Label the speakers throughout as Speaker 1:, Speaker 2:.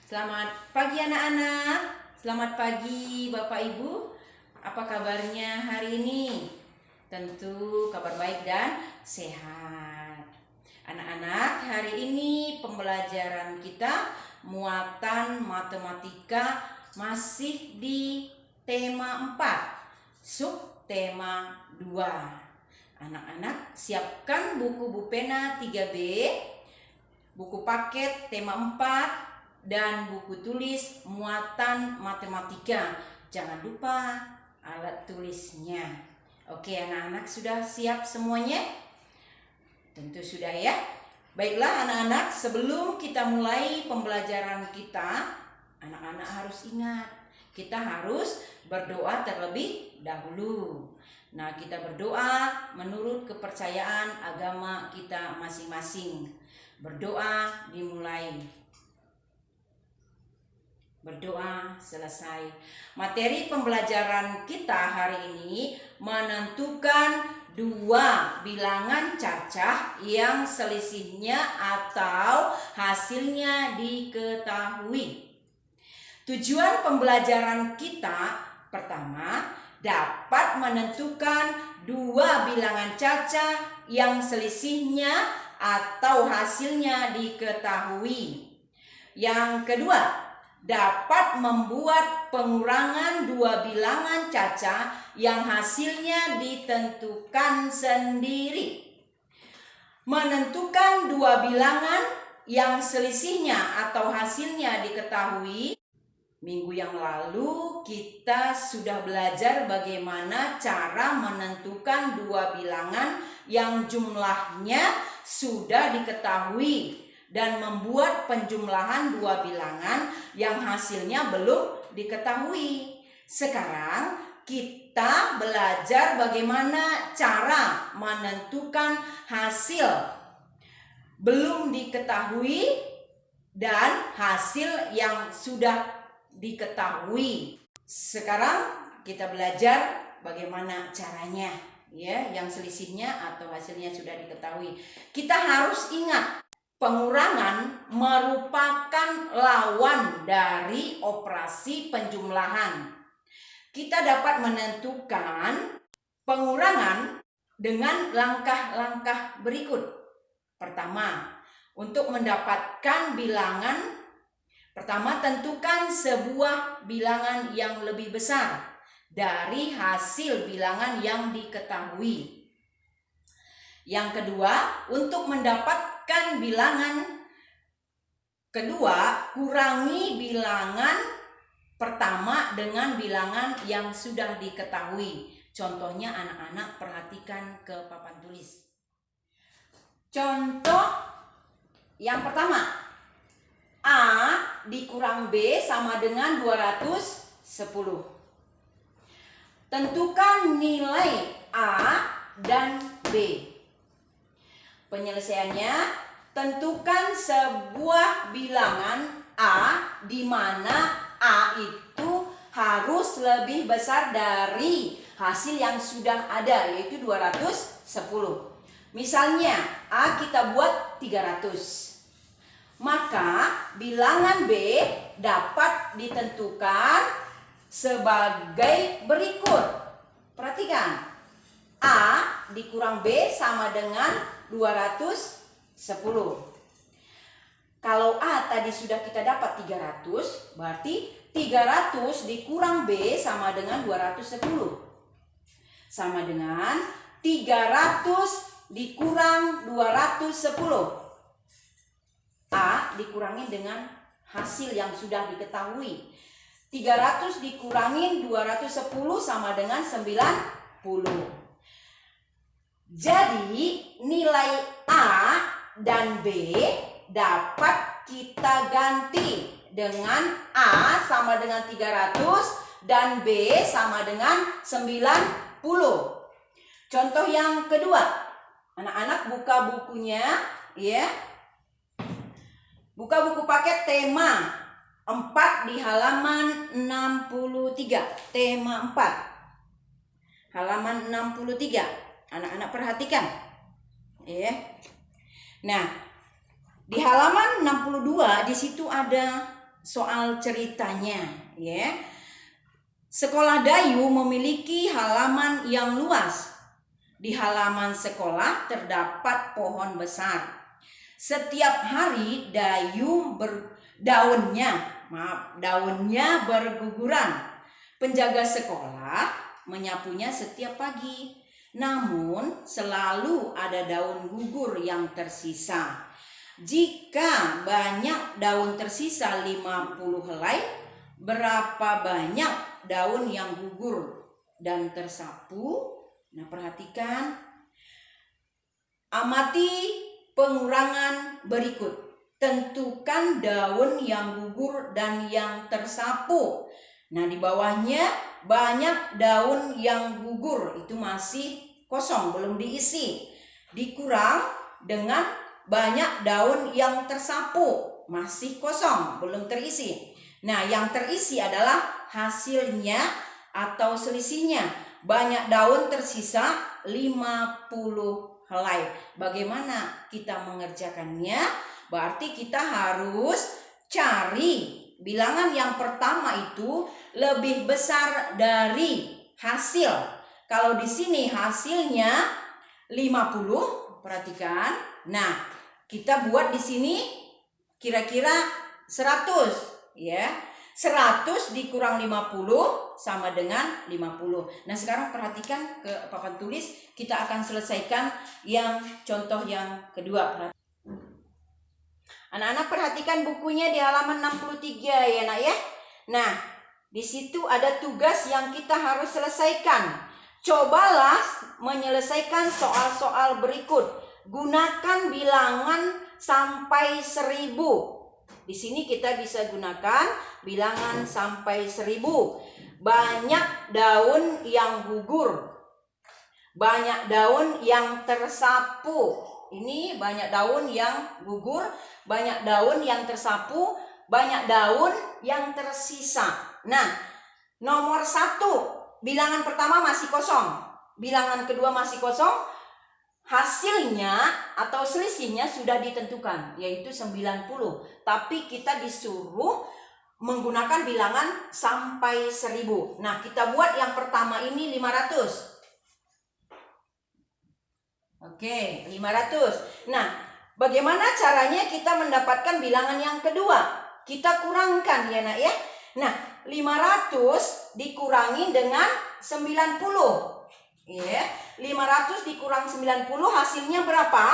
Speaker 1: Selamat pagi anak-anak, selamat pagi Bapak Ibu. Apa kabarnya hari ini? Tentu kabar baik dan sehat. Anak-anak, hari ini pembelajaran kita muatan matematika masih di tema 4, subtema 2. Anak-anak siapkan buku pena 3B, buku paket tema 4, dan buku tulis muatan matematika. Jangan lupa alat tulisnya. Oke, anak-anak sudah siap semuanya? Tentu sudah ya. Baiklah anak-anak, sebelum kita mulai pembelajaran kita, anak-anak harus ingat, kita harus berdoa terlebih dahulu. Nah, kita berdoa menurut kepercayaan agama kita masing-masing. Berdoa dimulai. Berdoa selesai. Materi pembelajaran kita hari ini menentukan dua bilangan cacah yang selisihnya atau hasilnya diketahui. Tujuan pembelajaran kita pertama, dapat menentukan dua bilangan cacah yang selisihnya atau hasilnya diketahui. Yang kedua, dapat membuat pengurangan dua bilangan cacah yang hasilnya ditentukan sendiri. Menentukan dua bilangan yang selisihnya atau hasilnya diketahui. Minggu yang lalu kita sudah belajar bagaimana cara menentukan dua bilangan yang jumlahnya sudah diketahui dan membuat penjumlahan dua bilangan yang hasilnya belum diketahui. Sekarang kita belajar bagaimana cara menentukan hasil belum diketahui dan hasil yang sudah diketahui. Sekarang kita belajar bagaimana caranya, ya, yang selisihnya atau hasilnya sudah diketahui. Kita harus ingat, pengurangan merupakan lawan dari operasi penjumlahan. Kita dapat menentukan pengurangan dengan langkah-langkah berikut. Pertama, untuk mendapatkan bilangan, pertama tentukan sebuah bilangan yang lebih besar dari hasil bilangan yang diketahui. Yang kedua, untuk mendapatkan bilangan kedua, kurangi bilangan pertama dengan bilangan yang sudah diketahui. Contohnya anak-anak perhatikan ke papan tulis. Contoh yang pertama, A dikurang B sama dengan 210. Tentukan nilai A dan B. Penyelesaiannya, tentukan sebuah bilangan A di mana A itu harus lebih besar dari hasil yang sudah ada, yaitu 210. Misalnya A kita buat 300. Maka bilangan B dapat ditentukan sebagai berikut. Perhatikan, A dikurang B sama dengan 210. Kalau A tadi sudah kita dapat 300, berarti 300 dikurang B sama dengan 210. Sama dengan 300 dikurang 210. A dikurangi dengan hasil yang sudah diketahui. 300 dikurangi 210 sama dengan 90. Jadi nilai A dan B dapat kita ganti dengan A sama dengan 300 dan B sama dengan 90. Contoh yang kedua, anak-anak buka bukunya, ya. Buka buku paket tema 4 di halaman 63. Tema 4. Halaman 63. Anak-anak perhatikan. Ya. Nah, di halaman 62 di situ ada soal ceritanya ya. Sekolah Dayu memiliki halaman yang luas. Di halaman sekolah terdapat pohon besar. Setiap hari daunnya berguguran. Penjaga sekolah menyapunya setiap pagi. Namun selalu ada daun gugur yang tersisa. Jika banyak daun tersisa 50 helai, berapa banyak daun yang gugur dan tersapu? Nah, perhatikan. Amati pengurangan berikut. Tentukan daun yang gugur dan yang tersapu. Nah, di bawahnya banyak daun yang gugur, itu masih kosong, belum diisi. Dikurang dengan banyak daun yang tersapu, masih kosong, belum terisi. Nah, yang terisi adalah hasilnya atau selisihnya. Banyak daun tersisa 50 helai. Bagaimana kita mengerjakannya? Berarti kita harus cari bilangan yang pertama itu lebih besar dari hasil. Kalau di sini hasilnya 50, perhatikan. Nah, kita buat di sini kira-kira 100 ya. 100 dikurang 50 sama dengan 50. Nah, sekarang perhatikan ke papan tulis, kita akan selesaikan yang contoh yang kedua. Anak-anak perhatikan bukunya di halaman 63 ya nak ya. Nah, di situ ada tugas yang kita harus selesaikan. Cobalah menyelesaikan soal-soal berikut. Gunakan bilangan sampai 1000. Di sini kita bisa gunakan bilangan sampai 1000. Banyak daun yang gugur. Banyak daun yang tersapu. Ini banyak daun yang gugur, banyak daun yang tersapu, banyak daun yang tersisa. Nah, nomor 1, bilangan pertama masih kosong. Bilangan kedua masih kosong. Hasilnya atau selisihnya sudah ditentukan, yaitu 90. Tapi kita disuruh menggunakan bilangan sampai 1000. Nah, kita buat yang pertama ini 500. Oke, 500. Nah, bagaimana caranya kita mendapatkan bilangan yang kedua? Kita kurangkan ya nak ya. Nah, 500 dikurangi dengan 90. Ya, 500 dikurang 90 hasilnya berapa?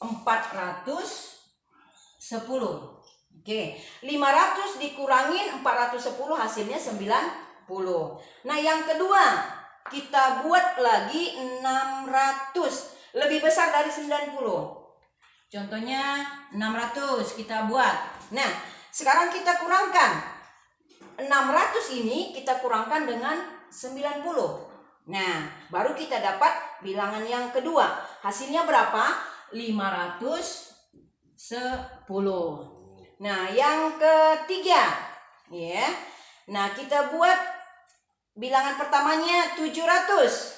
Speaker 1: 410. Oke, 500 dikurangi 410 hasilnya 90. Nah, yang kedua, kita buat lagi 600. Lebih besar dari 90. Contohnya 600 kita buat. Nah, sekarang kita kurangkan. 600 ini kita kurangkan dengan 90. Nah, baru kita dapat bilangan yang kedua. Hasilnya berapa? 510. Nah, yang ketiga, ya. Nah, kita buat bilangan pertamanya 700.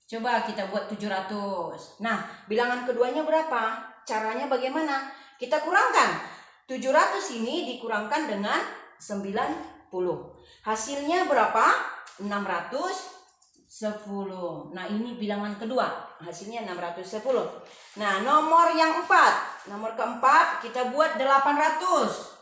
Speaker 1: Coba kita buat 700. Nah, bilangan keduanya berapa? Caranya bagaimana? Kita kurangkan. 700 ini dikurangkan dengan 90. Hasilnya berapa? 610. Nah, ini bilangan kedua. Hasilnya 610. Nah, nomor yang 4. Nomor keempat kita buat 800.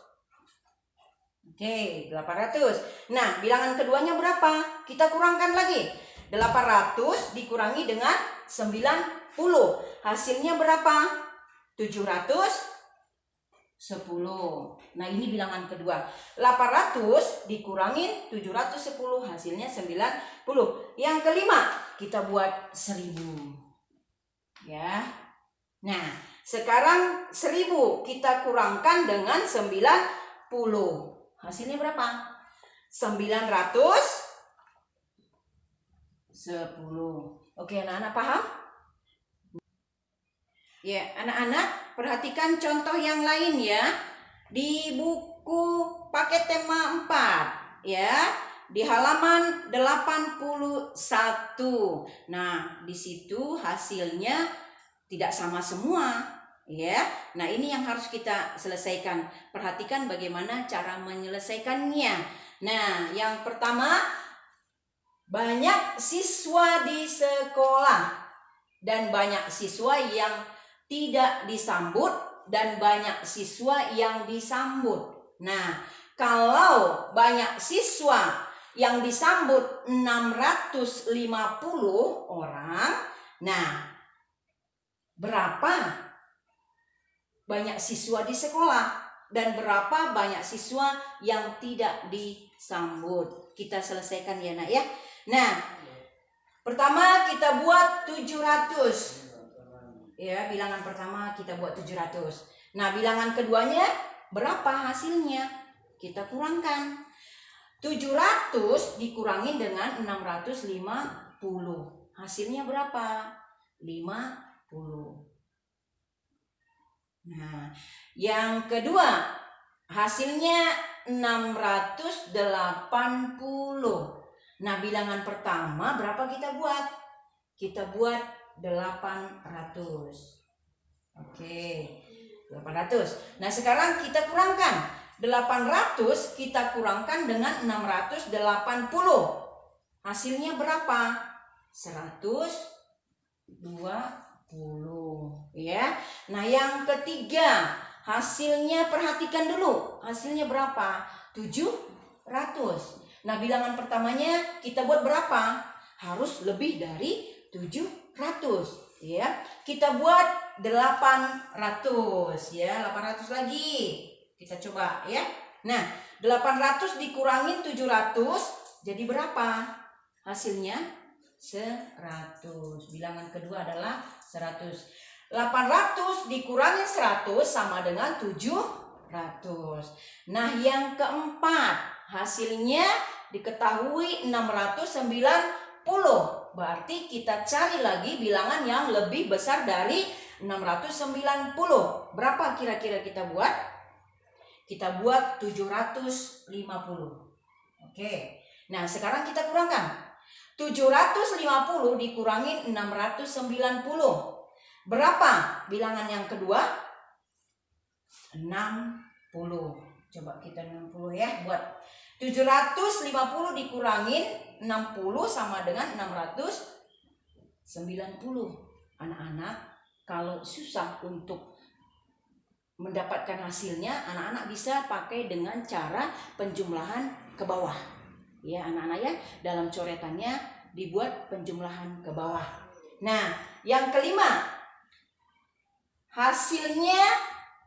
Speaker 1: Oke, 800. Nah, bilangan keduanya berapa? Kita kurangkan lagi. 800 dikurangi dengan 90. Hasilnya berapa? 710. Nah, ini bilangan kedua. 800 dikurangi 710 hasilnya 90. Yang kelima, kita buat 1000. Ya. Nah, sekarang 1000 kita kurangkan dengan 90. Hasilnya berapa? 910. Oke, anak-anak paham? Ya, anak-anak perhatikan contoh yang lain ya. Di buku paket tema 4 ya, di halaman 81. Nah, di situ hasilnya tidak sama semua Ya. Nah, ini yang harus kita selesaikan. Perhatikan bagaimana cara menyelesaikannya. Nah, yang pertama, banyak siswa di sekolah dan banyak siswa yang tidak disambut dan banyak siswa yang disambut. Nah, kalau banyak siswa yang disambut 650 orang, nah berapa banyak siswa di sekolah dan berapa banyak siswa yang tidak disambut? Kita selesaikan ya, Nak ya. Nah, pertama kita buat 700. Ya, bilangan pertama kita buat 700. Nah, bilangan keduanya berapa hasilnya? Kita kurangkan. 700 dikurangin dengan 650. Hasilnya berapa? 50. Nah, yang kedua, hasilnya 680. Nah, bilangan pertama berapa kita buat? Kita buat 800. Oke, 800. Nah, sekarang kita kurangkan. 800 kita kurangkan dengan 680. Hasilnya berapa? 120. Ya. Nah, yang ketiga, hasilnya perhatikan dulu. Hasilnya berapa? 700. Nah, bilangan pertamanya kita buat berapa? Harus lebih dari 700, ya. Kita buat 800, ya. 800 lagi. Kita coba, ya. Nah, 800 dikurangin 700 jadi berapa? Hasilnya 100. Bilangan kedua adalah 100. 800 dikurangin 100 sama dengan 700. Nah, yang keempat, hasilnya diketahui 690. Berarti kita cari lagi bilangan yang lebih besar dari 690. Berapa kira-kira kita buat? Kita buat 750. Oke. Nah, sekarang kita kurangkan. 750 dikurangin 690. Berapa bilangan yang kedua? 60. Coba kita 60 ya. Buat 750 dikurangin 60 sama dengan 690. Anak-anak, kalau susah untuk mendapatkan hasilnya, anak-anak bisa pakai dengan cara penjumlahan ke bawah. Ya, anak-anak ya, dalam coretannya dibuat penjumlahan ke bawah. Nah, yang kelima, hasilnya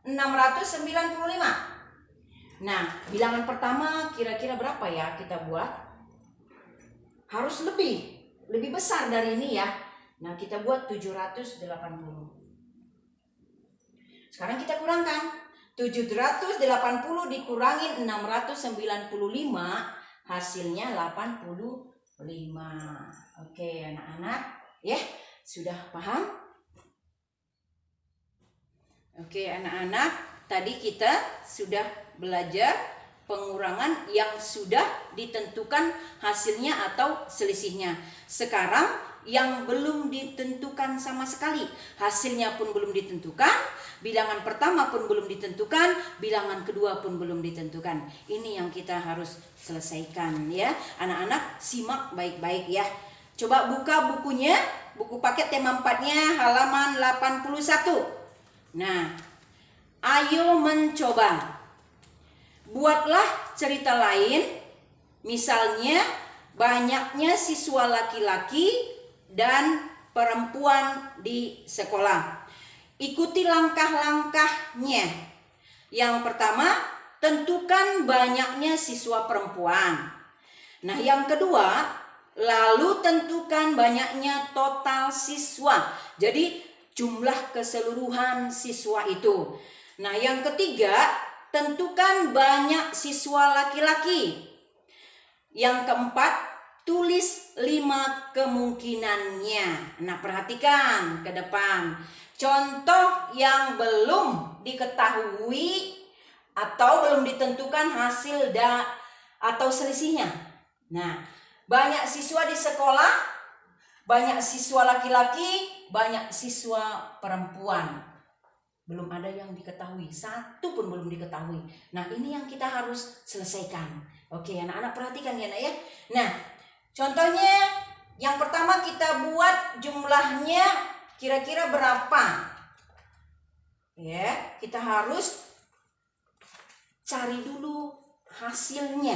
Speaker 1: 695. Nah, bilangan pertama kira-kira berapa ya kita buat? Harus lebih besar dari ini ya. Nah, kita buat 780. Sekarang kita kurangkan. 780 dikurangin 695, hasilnya 85. Oke, anak-anak, ya, sudah paham? Oke, anak-anak, tadi kita sudah belajar pengurangan yang sudah ditentukan hasilnya atau selisihnya. Sekarang yang belum ditentukan sama sekali, hasilnya pun belum ditentukan, bilangan pertama pun belum ditentukan, bilangan kedua pun belum ditentukan. Ini yang kita harus selesaikan ya. Anak-anak simak baik-baik ya. Coba buka bukunya, buku paket tema 4-nya halaman 81. Nah, ayo mencoba. Buatlah cerita lain, misalnya banyaknya siswa laki-laki dan perempuan di sekolah. Ikuti langkah-langkahnya. Yang pertama, tentukan banyaknya siswa perempuan. Nah, yang kedua, lalu tentukan banyaknya total siswa. Jadi, jumlah keseluruhan siswa itu. Nah, yang ketiga, tentukan banyak siswa laki-laki. Yang keempat, tulis 5 kemungkinannya. Nah, perhatikan ke depan. Contoh yang belum diketahui atau belum ditentukan hasil atau selisihnya. Nah, banyak siswa di sekolah, banyak siswa laki-laki, banyak siswa perempuan. Belum ada yang diketahui, satu pun belum diketahui. Nah, ini yang kita harus selesaikan. Oke, anak-anak perhatikan ya, nak ya. Nah, contohnya yang pertama kita buat jumlahnya kira-kira berapa? Ya, kita harus cari dulu hasilnya,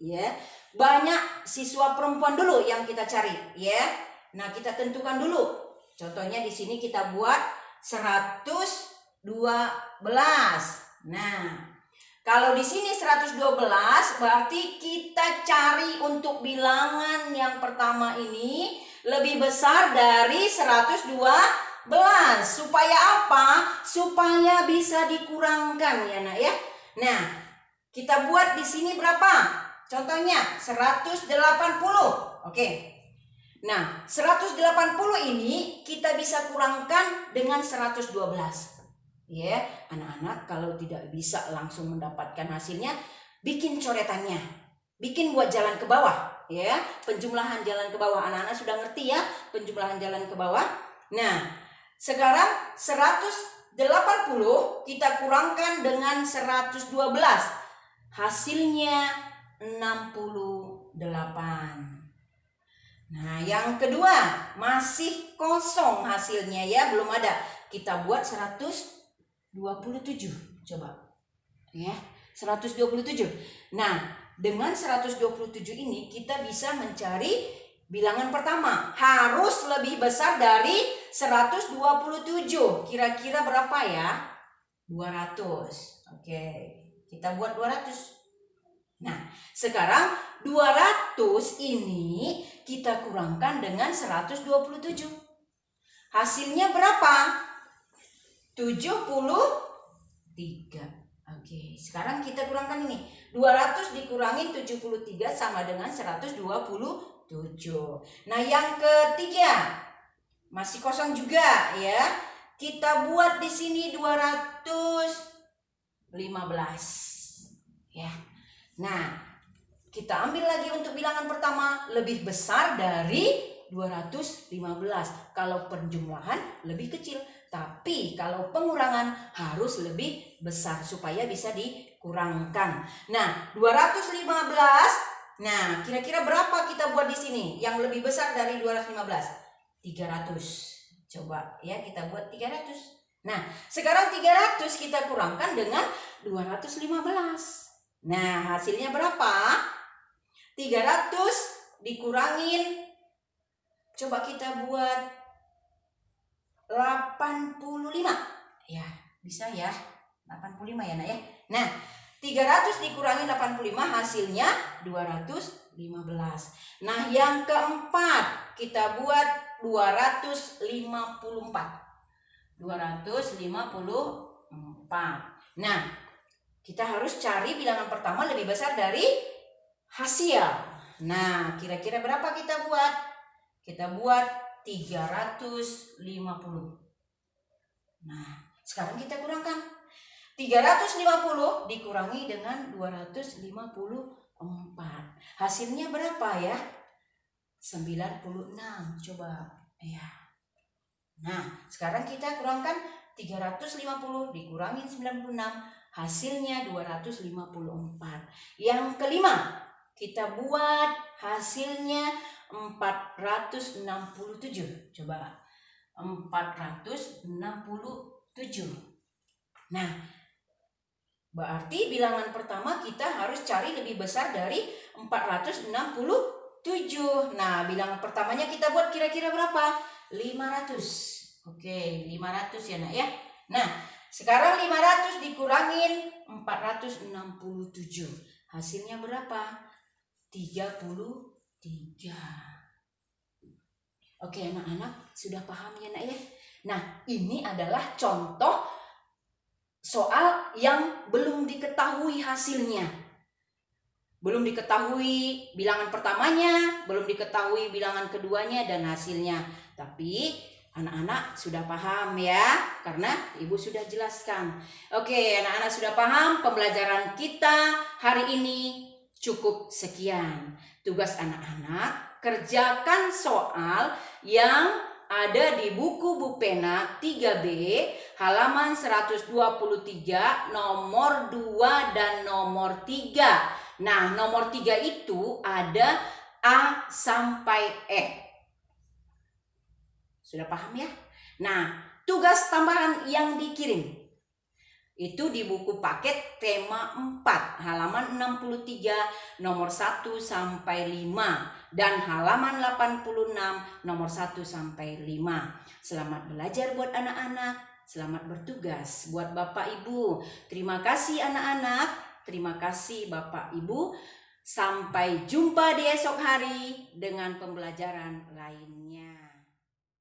Speaker 1: ya. Banyak siswa perempuan dulu yang kita cari, ya. Nah, kita tentukan dulu. Contohnya di sini kita buat 112. Nah, kalau di sini 112 berarti kita cari untuk bilangan yang pertama ini lebih besar dari 112. Supaya apa? Supaya bisa dikurangkan ya, nak ya. Nah, kita buat di sini berapa? Contohnya 180. Oke. Nah, 180 ini kita bisa kurangkan dengan 112. Ya, anak-anak kalau tidak bisa langsung mendapatkan hasilnya, bikin coretannya. Bikin buat jalan ke bawah, ya. Penjumlahan jalan ke bawah. Anak-anak sudah ngerti ya, penjumlahan jalan ke bawah. Nah, sekarang 180 kita kurangkan dengan 112. Hasilnya 68. Nah, yang kedua masih kosong hasilnya ya, belum ada. Kita buat 127. Coba. Ya, 127. Nah, dengan 127 ini kita bisa mencari bilangan pertama. Harus lebih besar dari 127. Kira-kira berapa ya? 200. Oke, kita buat 200. Nah, sekarang 200 ini kita kurangkan dengan 127. Hasilnya berapa? 73. Oke, sekarang kita kurangkan ini. 200 dikurangi 73 sama dengan 127. Nah, yang ketiga masih kosong juga ya. Kita buat di sini 215. Ya. Nah, kita ambil lagi untuk bilangan pertama lebih besar dari 215. Kalau penjumlahan lebih kecil, tapi kalau pengurangan harus lebih besar supaya bisa dikurangkan. Nah, 215. Nah, kira-kira berapa kita buat di sini yang lebih besar dari 215? 300. Coba ya, kita buat 300. Nah, sekarang 300 kita kurangkan dengan 215. Nah, hasilnya berapa? 300 dikurangin. Coba kita buat 85. Ya, bisa ya. 85 ya, nak ya. Nah, 300 dikurangi 85 hasilnya 215. Nah, yang keempat kita buat 254. 254. Nah, kita harus cari bilangan pertama lebih besar dari hasil. Nah, kira-kira berapa kita buat? Kita buat 350. Nah, sekarang kita kurangkan. 350 dikurangi dengan 254. Hasilnya berapa ya? 96. Coba. Ya. Nah, sekarang kita kurangkan 350 dikurangi 96. Hasilnya 254. Yang kelima, kita buat hasilnya 467. Coba. 467. Nah, berarti bilangan pertama kita harus cari lebih besar dari 467. Nah, bilangan pertamanya kita buat kira-kira berapa? 500. Oke, 500 ya, nak ya. Nah, sekarang 500 dikurangin 467. Hasilnya berapa? 33. Oke, anak-anak sudah paham ya, nak ya? Nah, ini adalah contoh soal yang belum diketahui hasilnya. Belum diketahui bilangan pertamanya, belum diketahui bilangan keduanya dan hasilnya. Tapi anak-anak sudah paham ya, karena ibu sudah jelaskan. Oke, anak-anak sudah paham, pembelajaran kita hari ini cukup sekian. Tugas anak-anak, kerjakan soal yang ada di buku Bupena 3B halaman 123 nomor 2 dan nomor 3. Nah, nomor 3 itu ada A sampai E. Sudah paham ya? Nah, tugas tambahan yang dikirim itu di buku paket tema 4 halaman 63 nomor 1 sampai 5 dan halaman 86 nomor 1 sampai 5. Selamat belajar buat anak-anak, selamat bertugas buat Bapak Ibu. Terima kasih anak-anak, terima kasih Bapak Ibu. Sampai jumpa di esok hari dengan pembelajaran lainnya.